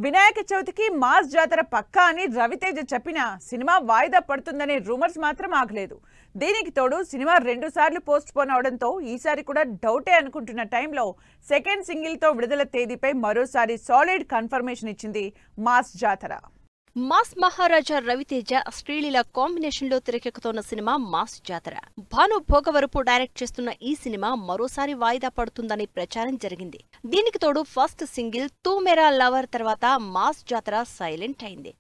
వినాయక చవితికి మాస్ జాతర పక్కా అని రవితేజ చెప్పినా సినిమా వాయిదా పడుతుందనే రూమర్స్ మాత్రం ఆగలేదు. దీనికి తోడు సినిమా 2 సార్లు పోస్ట్ పోన్ అవడంతో ఈసారి కూడా డౌటే అనుకుంటున్న టైంలో సెకండ్ సింగిల్ తో విడుదల తేదీపై మరోసారి సాలిడ్ కన్ఫర్మేషన్ ఇచ్చింది మాస్ జాతర. మాస్ మహారాజా రవితేజ శ్రీలీల కాంబినేషన్ లో తెరకెక్కుతోన్న సినిమా మాస్ జాతర. భాను భోగవరపు డైరెక్ట్ చేస్తున్న ఈ సినిమా మరోసారి వాయిదా పడుతుందని ప్రచారం జరిగింది. దీనికి తోడు ఫస్ట్ సింగిల్ తూ మేరా లవర్ తర్వాత మాస్ జాతర సైలెంట్ అయింది.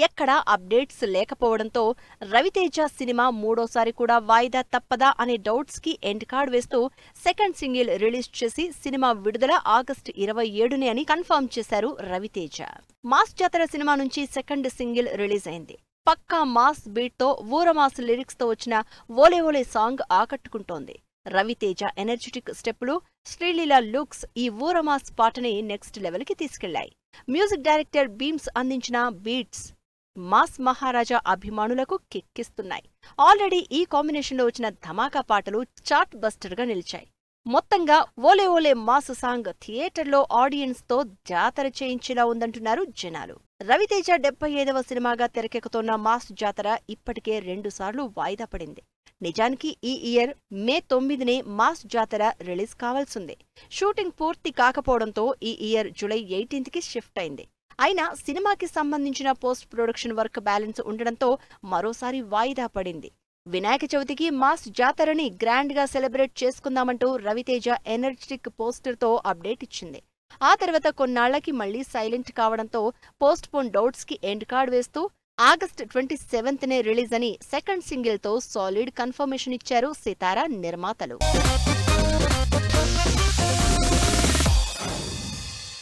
ఎక్కడా అప్డేట్స్ లేకపోవడంతో రవితేజ సినిమా మూడోసారి కూడా వాయిదా తప్పదా అనే డౌట్స్ కి ఎండ్ కార్డ్ వేస్తూ సెకండ్ సింగిల్ రిలీజ్ చేసి సినిమా విడుదల ఆగస్టు 27నే అని కన్ఫర్మ్ చేశారు రవితేజ. మాస్ జాతర సినిమా నుంచి సెకండ్ సింగిల్ రిలీజ్ అయింది. పక్కా మాస్ బీట్ తో ఊరమాస్ లిరిక్స్ తో వచ్చిన ఓలే ఓలే సాంగ్ ఆకట్టుకుంటోంది. రవితేజ ఎనర్జెటిక్ స్టెప్పులు, శ్రీలీల లుక్స్ ఈ ఊరమాస్ పాటని నెక్స్ట్ లెవెల్ కి తీసుకెళ్లాయి. మ్యూజిక్ డైరెక్టర్ బీమ్స్ అందించిన బీట్స్ మాస్ మహారాజా అభిమానులకు కిక్కిస్తున్నాయి. ఆల్రెడీ ఈ కాంబినేషన్ లో వచ్చిన ధమాకా పాటలు చార్ట్ బస్టర్ గా నిలిచాయి. మొత్తంగా ఓలే ఓలే మాస్ సాంగ్ థియేటర్లో ఆడియన్స్ తో జాతర చేయించేలా ఉందంటున్నారు జనాలు. రవితేజ 75వ సినిమాగా తెరకెక్కుతోన్న మాస్ జాతర ఇప్పటికే 2 సార్లు వాయిదా పడింది. నిజానికి ఈ ఇయర్ మే 9నే మాస్ జాతర రిలీజ్ కావాల్సింది. షూటింగ్ పూర్తి కాకపోవడంతో ఈ ఇయర్ జూలై 18కి షిఫ్ట్ అయింది. అయినా సినిమాకి సంబంధించిన పోస్ట్ ప్రొడక్షన్ వర్క్ బ్యాలెన్స్ ఉండడంతో మరోసారి వాయిదా పడింది. వినాయక చవితికి మాస్ జాతరని గ్రాండ్ గా సెలబ్రేట్ చేసుకుందామంటూ రవితేజ ఎనర్జెటిక్ పోస్టర్ తో అప్డేట్ ఇచ్చింది. ఆ తర్వాత కొన్నాళ్లకి మళ్లీ సైలెంట్ కావడంతో పోస్ట్ పోన్ డౌట్స్ కి ఎండ్ కార్డ్ వేస్తూ ఆగస్టు 27నే రిలీజ్ అని సెకండ్ సింగిల్ తో సాలిడ్ కన్ఫర్మేషన్ ఇచ్చారు సితారా నిర్మాతలు.